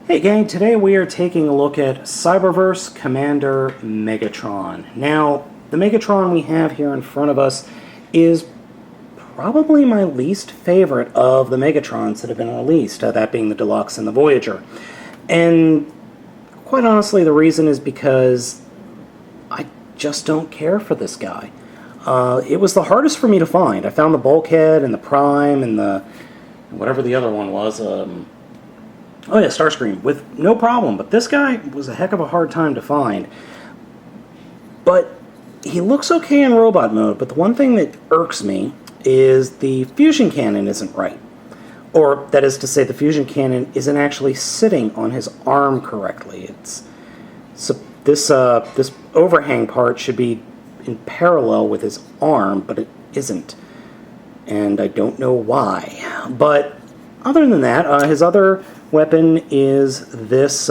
Hey gang, today we are taking a look at Cyberverse Commander Megatron. Now, the Megatron we have here in front of us is probably my least favorite of the Megatrons that have been released, that being the Deluxe and the Voyager. And quite honestly, the reason is because I just don't care for this guy. It was the hardest for me to find. I found the Bulkhead and the Prime and the whatever the other one was, oh yeah, Starscream, with no problem, but this guy was a heck of a hard time to find. But he looks okay in robot mode, but the one thing that irks me is the fusion cannon isn't right. Or, that is to say, the fusion cannon isn't actually sitting on his arm correctly. So this overhang part should be in parallel with his arm, but it isn't. And I don't know why. But other than that, his other weapon is this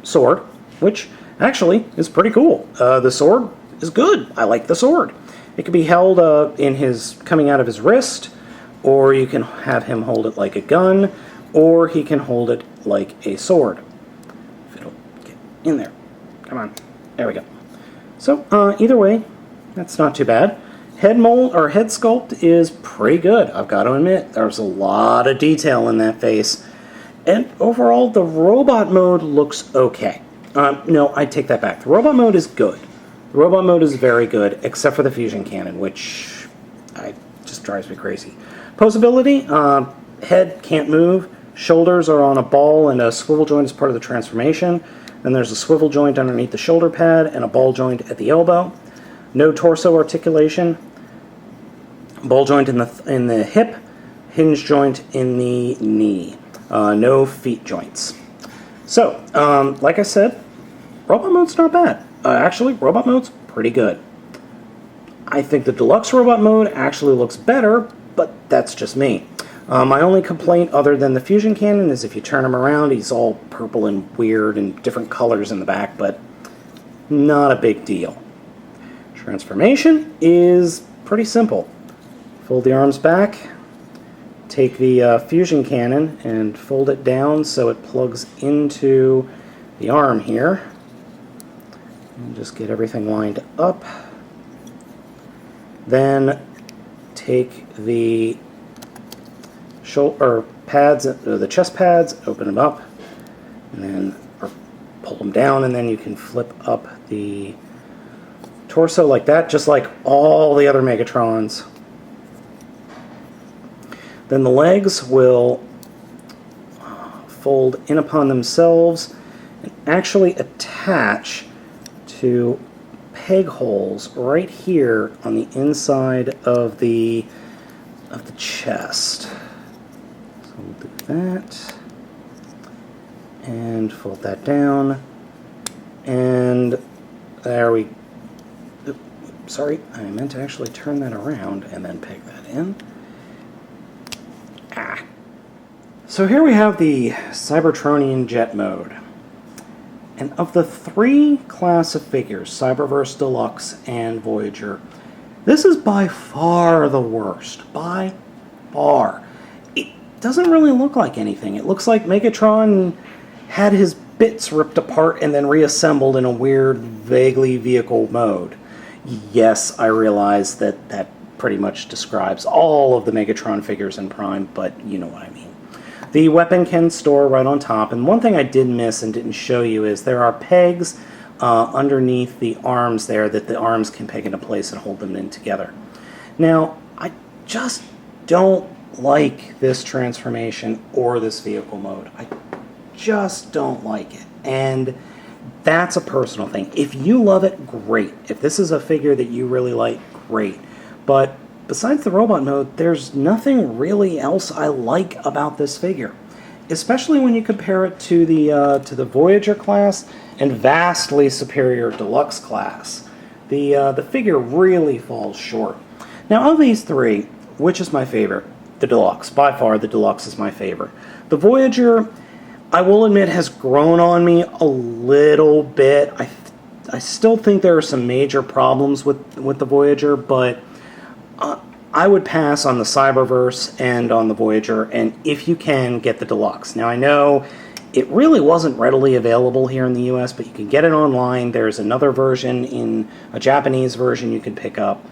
sword, which actually is pretty cool. The sword is good. I like the sword. It can be held coming out of his wrist, or you can have him hold it like a gun, or he can hold it like a sword. If it'll get in there. Come on. There we go. So, either way, that's not too bad. Head mold, or head sculpt, is pretty good, I've got to admit. There's a lot of detail in that face. And overall, the robot mode looks okay. No, I take that back. The robot mode is good. The robot mode is very good, except for the fusion cannon, which just drives me crazy. Poseability, head can't move. Shoulders are on a ball, and a swivel joint is part of the transformation. Then there's a swivel joint underneath the shoulder pad, and a ball joint at the elbow. No torso articulation. Ball joint in the hip. Hinge joint in the knee. No feet joints. So, like I said, robot mode's not bad. Actually, robot mode's pretty good. I think the Deluxe robot mode actually looks better, but that's just me. My only complaint other than the fusion cannon is if you turn him around, he's all purple and weird and different colors in the back, but not a big deal. Transformation is pretty simple. Fold the arms back, take the fusion cannon and fold it down so it plugs into the arm here. And just get everything lined up. Then take the shoulder pads, the chest pads, open them up, and then pull them down, and then you can flip up the torso like that, just like all the other Megatrons. Then the legs will fold in upon themselves and actually attach to peg holes right here on the inside of the chest. So we'll do that and fold that down, and there we. Sorry, I meant to actually turn that around and then peg that in. So here we have the Cybertronian Jet Mode. And of the three class of figures, Cyberverse, Deluxe, and Voyager, this is by far the worst. By far. It doesn't really look like anything. It looks like Megatron had his bits ripped apart and then reassembled in a weird, vaguely vehicle mode. Yes, I realize that that pretty much describes all of the Megatron figures in Prime, but you know what I mean. The weapon can store right on top, and one thing I did miss and didn't show you is there are pegs underneath the arms there that the arms can peg into place and hold them in together. Now, I just don't like this transformation or this vehicle mode. I just don't like it, and that's a personal thing. If you love it, great. If this is a figure that you really like, great. But besides the robot mode, there's nothing really else I like about this figure, especially when you compare it to the Voyager class and vastly superior Deluxe class. The figure really falls short. Now, of these three, which is my favorite? The Deluxe. By far, the Deluxe is my favorite. The Voyager, I will admit, has grown on me a little bit. I still think there are some major problems with the Voyager, but I would pass on the Cyberverse and on the Voyager, and if you can, get the Deluxe. Now, I know It really wasn't readily available here in the US, but you can get it online. There's another version in a Japanese version you can pick up.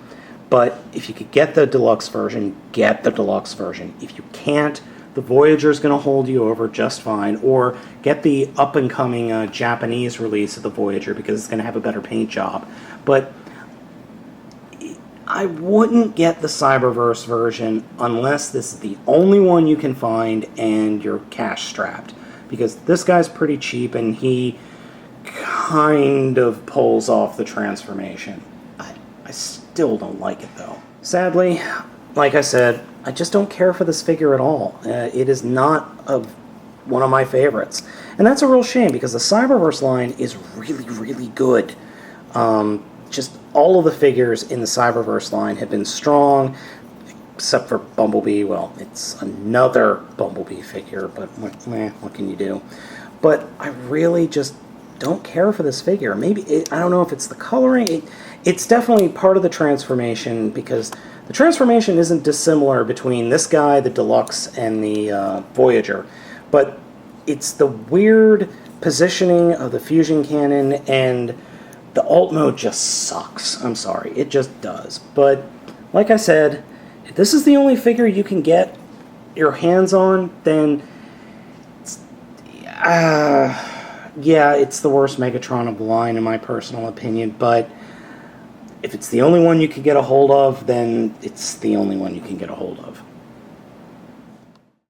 But if you could get the deluxe version, get the deluxe version. If you can't, the Voyager's going to hold you over just fine. Or get the up-and-coming Japanese release of the Voyager because it's going to have a better paint job. But I wouldn't get the Cyberverse version unless this is the only one you can find and you're cash-strapped. Because this guy's pretty cheap and he kind of pulls off the transformation. I still don't like it though. Sadly, like I said, I just don't care for this figure at all. It is not one of my favorites. And that's a real shame because the Cyberverse line is really, really good. Just all of the figures in the Cyberverse line have been strong, except for Bumblebee. Well, it's another Bumblebee figure, but what can you do? But I really just don't care for this figure. Maybe, I don't know if it's the coloring. It's definitely part of the transformation because the transformation isn't dissimilar between this guy, the Deluxe, and the Voyager. But it's the weird positioning of the fusion cannon, and the alt mode just sucks. I'm sorry, it just does. But like I said, if this is the only figure you can get your hands on, then yeah, it's the worst Megatron of the line in my personal opinion, but if it's the only one you can get a hold of, then it's the only one you can get a hold of.